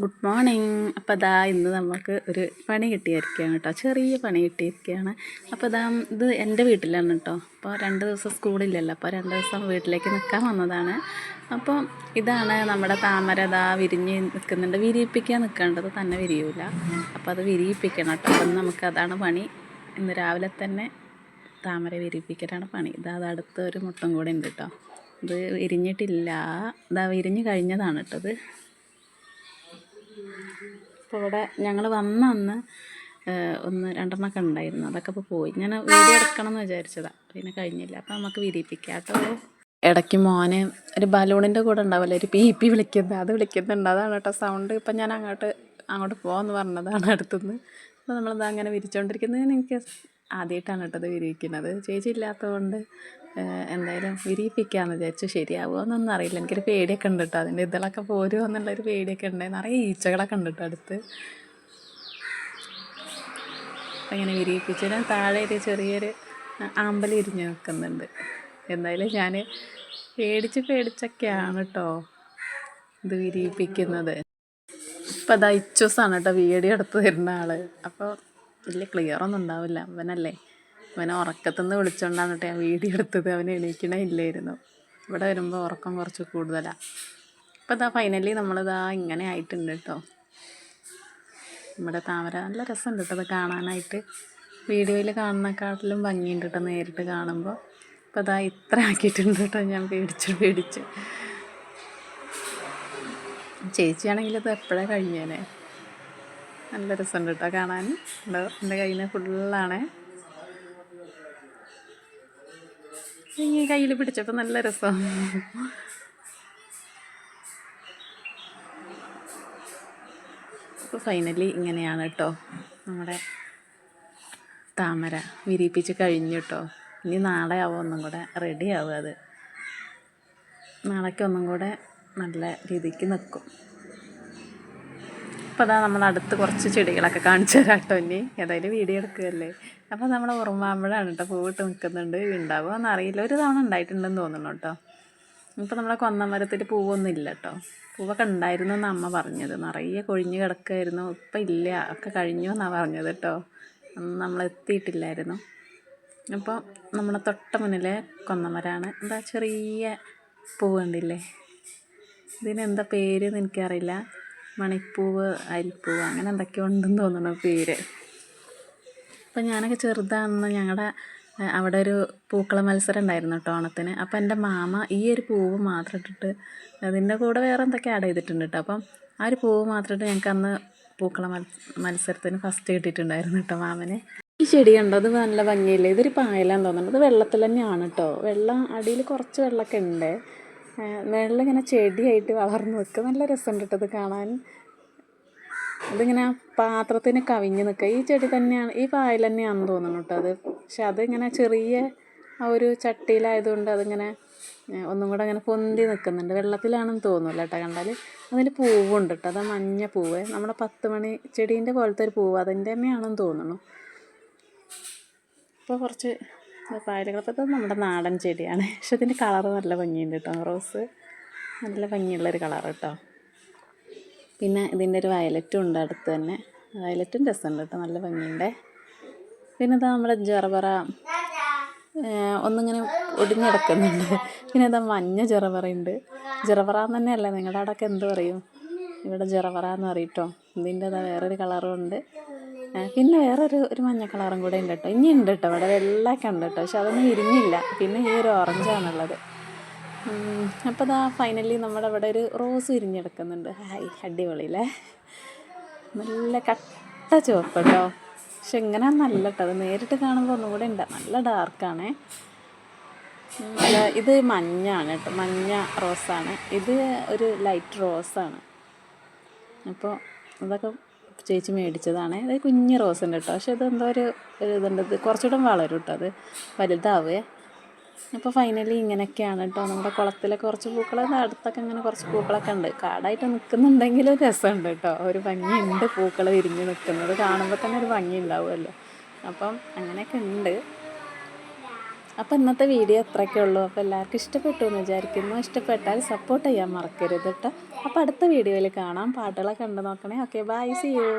Good morning. അപ്പോൾ അതാ ഇന്ന് നമുക്ക് ഒരു പണി കിട്ടിയിരിക്കുകയാണ് കേട്ടോ, ചെറിയ പണി കിട്ടിയിരിക്കുകയാണ്. അപ്പോൾ അതാ ഇത് എൻ്റെ വീട്ടിലാണ് കേട്ടോ. അപ്പോൾ 2 ദിവസം സ്കൂളില്ലല്ലോ, അപ്പോൾ 2 ദിവസം വീട്ടിലേക്ക് നിൽക്കാൻ വന്നതാണ്. അപ്പോൾ ഇതാണ് നമ്മുടെ താമര. അതാ വിരിഞ്ഞ് നിൽക്കുന്നുണ്ട്. വിരിയിപ്പിക്കാൻ നിൽക്കേണ്ടത് തന്നെ വിരിയൂല, അപ്പോൾ അത് വിരിയിപ്പിക്കണം കേട്ടോ. അപ്പം നമുക്ക് അതാണ് പണി. ഇന്ന് രാവിലെ തന്നെ താമര വിരിയിപ്പിക്കലാണ് പണി. അത് അടുത്ത ഒരു മുട്ടം കൂടെ ഉണ്ട് കേട്ടോ. ഇത് വിരിഞ്ഞിട്ടില്ല, ഇതാ വിരിഞ്ഞ് കഴിഞ്ഞതാണ് കേട്ടത്. അപ്പോൾ ഇവിടെ ഞങ്ങൾ വന്ന അന്ന് 1-2 ഉണ്ടായിരുന്നു, അതൊക്കെ ഇപ്പോൾ പോയി. ഞാൻ വീഡിയോ എടുക്കണം എന്ന് വിചാരിച്ചതാണ്, പിന്നെ കഴിഞ്ഞില്ല. അപ്പോൾ നമുക്ക് വിരിയിപ്പിക്കാം കേട്ടോ. ഇടയ്ക്ക് മോന് ഒരു ബലൂണിൻ്റെ കൂടെ ഉണ്ടാവില്ല, ഒരു പി വിളിക്കുന്നത്, അത് വിളിക്കുന്നുണ്ട്. അതാണ് കേട്ടോ സൗണ്ട്. ഇപ്പം ഞാൻ അങ്ങോട്ട് പോകാമെന്ന് പറഞ്ഞതാണ് അടുത്തുനിന്ന്. അപ്പോൾ നമ്മളത് അങ്ങനെ വിരിച്ചുകൊണ്ടിരിക്കുന്നത് എനിക്ക് ആദ്യമായിട്ടാണ് കേട്ടത് വിരിയിക്കുന്നത്. ചേച്ചി ഇല്ലാത്തതുകൊണ്ട് എന്തായാലും വിരിയിപ്പിക്കാമെന്ന് വിചാരിച്ചു. ശരിയാവുമോ എന്നൊന്നും അറിയില്ല. എനിക്കൊരു പേടിയൊക്കെ ഉണ്ട് കേട്ടോ, അതിൻ്റെ ഇതളൊക്കെ പോരുമോ എന്നുള്ളൊരു പേടിയൊക്കെ ഉണ്ട്. നിറയെ ഈച്ചകളൊക്കെ ഉണ്ട് കേട്ടോ അടുത്ത്. അപ്പം ഇങ്ങനെ വിരിയിപ്പിച്ചതിന് താഴെ ഒരു ചെറിയൊരു ആമ്പൽ ഇരിഞ്ഞ് നിൽക്കുന്നുണ്ട്. എന്തായാലും ഞാൻ പേടിച്ചൊക്കെയാണ് കേട്ടോ ഇത് വിരിയിപ്പിക്കുന്നത്. ഇപ്പം അതാ ഇച്ചൂസാണ് കേട്ടോ വീഡിയോ എടുത്ത് തരുന്ന ആൾ. അപ്പോൾ വലിയ ക്ലിയറൊന്നും ഉണ്ടാവില്ല, അവനല്ലേ, അവനെ ഉറക്കത്തുനിന്ന് വിളിച്ചുകൊണ്ടാണ് കേട്ടോ ഞാൻ വീഡിയോ എടുത്തത്. അവൻ എണീക്കണേ ഇല്ലായിരുന്നു. ഇവിടെ വരുമ്പോൾ ഉറക്കം കുറച്ച് കൂടുതലാണ്. അപ്പോൾ ഇതാ ഫൈനലി നമ്മളിതാ ഇങ്ങനെ ആയിട്ടുണ്ട് കേട്ടോ. നമ്മുടെ താമര നല്ല രസമുണ്ട് കേട്ടോ അത് കാണാനായിട്ട്. വീഡിയോയിൽ കാണുന്നേക്കാട്ടിലും ഭംഗിയുണ്ട് കേട്ടോ നേരിട്ട് കാണുമ്പോൾ. അപ്പോൾ അതാ ഇത്ര ആക്കിയിട്ടുണ്ട് കേട്ടോ. ഞാൻ പേടിച്ചു. ചേച്ചിയാണെങ്കിൽ ഇത് എപ്പോഴേ കഴിഞ്ഞേനെ. നല്ല രസമുണ്ട് കേട്ടോ കാണാൻ. ഉണ്ടോ, എൻ്റെ കയ്യിൽ നിന്ന് ഫുള്ളാണ്. ഈ കയ്യിൽ പിടിച്ചപ്പോൾ നല്ല രസം. അപ്പോൾ ഫൈനലി ഇങ്ങനെയാണ് കേട്ടോ നമ്മുടെ താമര വിരിയിപ്പിച്ച് കഴിഞ്ഞു കേട്ടോ. ഇനി നാളെ ആവും ഒന്നും കൂടെ റെഡി ആവും. അത് നാളേക്ക് ഒന്നും കൂടെ നല്ല രീതിക്ക് നിൽക്കും. അപ്പോൾ അതാ നമ്മൾ അടുത്ത് കുറച്ച് ചെടികളൊക്കെ കാണിച്ചു തരാം കേട്ടോ. ഇനി ഏതായാലും വീഡിയോ എടുക്കുകയല്ലേ. അപ്പോൾ നമ്മുടെ ഉറുമാമ്പഴമാണ് കേട്ടോ പൂവിട്ട് നിൽക്കുന്നുണ്ട്. ഉണ്ടാവുക എന്നറിയില്ല, ഒരു തവണ ഉണ്ടായിട്ടുണ്ടെന്ന് തോന്നുന്നു കേട്ടോ. ഇപ്പോൾ നമ്മളെ കൊന്നമരത്തിൽ പൂവൊന്നും ഇല്ല കേട്ടോ. പൂവൊക്കെ ഉണ്ടായിരുന്നു എന്ന് അമ്മ പറഞ്ഞത്. നിറയെ കൊഴിഞ്ഞ് കിടക്കുമായിരുന്നു. ഇപ്പം ഇല്ല, ഒക്കെ കഴിഞ്ഞു എന്നാണ് പറഞ്ഞത് കേട്ടോ. അന്ന് നമ്മൾ എത്തിയിട്ടില്ലായിരുന്നു. അപ്പോൾ നമ്മുടെ തൊട്ട മുന്നിലെ കൊന്നമരമാണ്. എന്താ ചെറിയ പൂവ് കണ്ടില്ലേ. ഇതിനെന്താ പേരെന്ന് എനിക്കറിയില്ല. മണിപ്പൂവ്, അരിപ്പൂവ്, അങ്ങനെ എന്തൊക്കെയോ ഉണ്ടെന്ന് തോന്നുന്നു പേര്. അപ്പം ഞാനൊക്കെ ചെറുതാണെന്ന് ഞങ്ങളുടെ അവിടെ ഒരു പൂക്കള മത്സരം ഉണ്ടായിരുന്നു കേട്ടോ ഓണത്തിന്. അപ്പം എൻ്റെ മാമ ഈ ഒരു പൂവ് മാത്രം ഇട്ടിട്ട് അതിൻ്റെ കൂടെ വേറെ എന്തൊക്കെ ആഡ് ചെയ്തിട്ടുണ്ട് കേട്ടോ. അപ്പം ആ ഒരു പൂവ് മാത്രം ഇട്ട് ഞങ്ങൾക്ക് അന്ന് പൂക്കള മത്സരത്തിന് ഫസ്റ്റ് കിട്ടിയിട്ടുണ്ടായിരുന്നു കേട്ടോ മാമന്. ഈ ചെടി കണ്ടോ, അത് നല്ല ഭംഗിയില്ലേ. ഇതൊരു പായലാന്ന് തോന്നുന്നുണ്ട്. ഇത് വെള്ളത്തിൽ തന്നെയാണ് കേട്ടോ. വെള്ളം അടിയിൽ കുറച്ച് വെള്ളമൊക്കെ ഉണ്ട്. വെള്ളം ചെടിയായിട്ട് വളർന്നു നിൽക്കുക. നല്ല രസമുണ്ട് കേട്ടോ ഇത് കാണാൻ. അതിങ്ങനെ പാത്രത്തിന് കവിഞ്ഞ് നിൽക്കുക. ഈ ചെടി തന്നെയാണ്, ഈ പായൽ തന്നെയാണെന്ന് തോന്നുന്നു കേട്ടോ അത്. പക്ഷെ അതിങ്ങനെ ചെറിയ ആ ഒരു ചട്ടിയിലായതുകൊണ്ട് അതിങ്ങനെ ഒന്നും കൂടെ അങ്ങനെ പൊന്തി നിൽക്കുന്നുണ്ട്. വെള്ളത്തിലാണെന്ന് തോന്നുന്നില്ല കേട്ടോ കണ്ടാൽ. അതിൽ പൂവുണ്ട് കേട്ടോ. അത് മഞ്ഞ പൂവ്, നമ്മുടെ 10 മണി ചെടീൻ്റെ പോലത്തെ ഒരു പൂവ്, അതിൻ്റെ തന്നെയാണെന്ന് തോന്നുന്നു. ഇപ്പോൾ കുറച്ച് പായലുകളൊക്കെ നമ്മുടെ നാടൻ ചെടിയാണ്. പക്ഷെ ഇതിൻ്റെ കളറ് നല്ല ഭംഗിയുണ്ട് കേട്ടോ. റോസ് നല്ല ഭംഗിയുള്ളൊരു കളർ കേട്ടോ. പിന്നെ ഇതിൻ്റെ ഒരു വയലറ്റും ഉണ്ട് അടുത്ത് തന്നെ. വയലറ്റും രസമുണ്ട് കേട്ടോ, നല്ല ഭംഗിയുണ്ട്. പിന്നെ ഇതാ നമ്മുടെ ജറബറ ഒന്നിങ്ങനെ ഒടിഞ്ഞിടക്കുന്നുണ്ട്. പിന്നെ ഇതാ മഞ്ഞ ജറബറയുണ്ട്. ജറബറ എന്ന് തന്നെയല്ല, നിങ്ങളുടെ അവിടെയൊക്കെ എന്ത് പറയും? ഇവിടെ ജറബറ എന്ന് പറയും കേട്ടോ. ഇതിൻ്റെ ഇതാ വേറൊരു കളറും ഉണ്ട്. പിന്നെ വേറൊരു മഞ്ഞ കളറും കൂടെ ഉണ്ട് കേട്ടോ. ഇനി ഉണ്ട് കേട്ടോ ഇവിടെ വെള്ളമൊക്കെ ഉണ്ട് കേട്ടോ, പക്ഷെ അതൊന്നും വിരിഞ്ഞില്ല. പിന്നെ ഈ ഒരു ഓറഞ്ചാണുള്ളത്. അപ്പോൾ ഇതാ ഫൈനലി നമ്മുടെ ഇവിടെ ഒരു റോസ് വിരിഞ്ഞെടുക്കുന്നുണ്ട്. ഹായ്, അടിപൊളിയില്ലേ, നല്ല കട്ട ചുവപ്പ് കേട്ടോ. പക്ഷെ എങ്ങനെയാണെന്നല്ല കേട്ടോ, അത് നേരിട്ട് കാണുമ്പോൾ ഒന്നും കൂടെ ഉണ്ട്, നല്ല ഡാർക്കാണേ. ഇത് മഞ്ഞാണ് കേട്ടോ, മഞ്ഞ റോസാണ്. ഇത് ഒരു ലൈറ്റ് റോസാണ്. അപ്പോൾ അതൊക്കെ ചേച്ചി മേടിച്ചതാണ്. ഇത് കുഞ്ഞ് റോസ് ഉണ്ട് കേട്ടോ. പക്ഷെ ഇതെന്തോ ഒരു ഇതുണ്ട്, ഇത് കുറച്ചുകൂടെ വളരും കേട്ടോ, അത് വലുതാവേ. അപ്പോൾ ഫൈനലി ഇങ്ങനെയൊക്കെയാണ് കേട്ടോ നമ്മുടെ കുളത്തിലെ കുറച്ച് പൂക്കൾ. അടുത്തൊക്കെ ഇങ്ങനെ കുറച്ച് പൂക്കളൊക്കെ ഉണ്ട്. കാടായിട്ട് നിൽക്കുന്നുണ്ടെങ്കിലും രസമുണ്ട് കേട്ടോ, ഒരു ഭംഗിയുണ്ട് പൂക്കൾ വിരിഞ്ഞ് നിൽക്കുന്നത് കാണുമ്പോൾ തന്നെ ഒരു ഭംഗി ഉണ്ടാവുമല്ലോ. അപ്പം അങ്ങനെയൊക്കെ ഉണ്ട്. അപ്പോൾ ഇന്നത്തെ വീഡിയോ അത്രയൊക്കെ ഉള്ളൂ. അപ്പോൾ എല്ലാവർക്കും ഇഷ്ടപ്പെട്ടു എന്ന് വിചാരിക്കുന്നു. ഇഷ്ടപ്പെട്ടാൽ സപ്പോർട്ട് ചെയ്യാൻ മറക്കരുത് കേട്ടോ. അപ്പോൾ അടുത്ത വീഡിയോയിൽ കാണാം. പാട്ടുകളൊക്കെ കണ്ടു നോക്കണേ. Okay, bye, see U.